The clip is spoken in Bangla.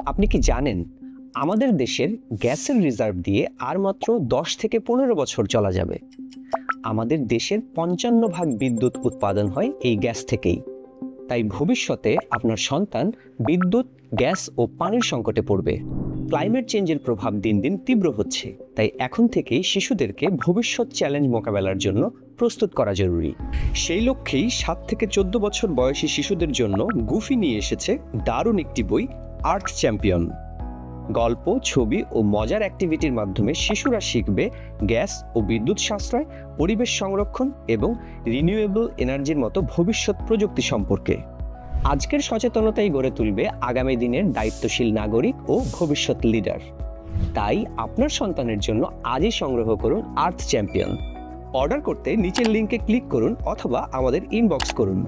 আপনি কি জানেন আমাদের দেশের গ্যাসের রিজার্ভ দিয়ে আর মাত্র 10 থেকে 15 বছর চলা যাবে। আমাদের দেশের 55% বিদ্যুৎ উৎপাদন হয় এই গ্যাস থেকেই। তাই ভবিষ্যতে আপনার সন্তান বিদ্যুৎ, গ্যাস ও পানির সংকটে পড়বে। ক্লাইমেট চেঞ্জের প্রভাব দিন দিন তীব্র হচ্ছে, তাই এখন থেকেই শিশুদেরকে ভবিষ্যৎ চ্যালেঞ্জ মোকাবেলার জন্য প্রস্তুত করা জরুরি। সেই লক্ষ্যেই 7 থেকে 14 বছর বয়সী শিশুদের জন্য গুফি নিয়ে এসেছে দারুণ একটি বই, আর্থ চ্যাম্পিয়ন। গল্প, ছবি ও মজার অ্যাক্টিভিটির মাধ্যমে শিশুরা শিখবে গ্যাস ও বিদ্যুৎ সাশ্রয়, পরিবেশ সংরক্ষণ এবং রিনিউয়েবল এনার্জির মতো ভবিষ্যৎ প্রযুক্তি সম্পর্কে। আজকের সচেতনতাই গড়ে তুলবে আগামী দিনের দায়িত্বশীল নাগরিক ও ভবিষ্যৎ লিডার। তাই আপনার সন্তানের জন্য আজই সংগ্রহ করুন আর্থ চ্যাম্পিয়ন। অর্ডার করতে নিচের লিঙ্কে ক্লিক করুন অথবা আমাদের ইনবক্স করুন।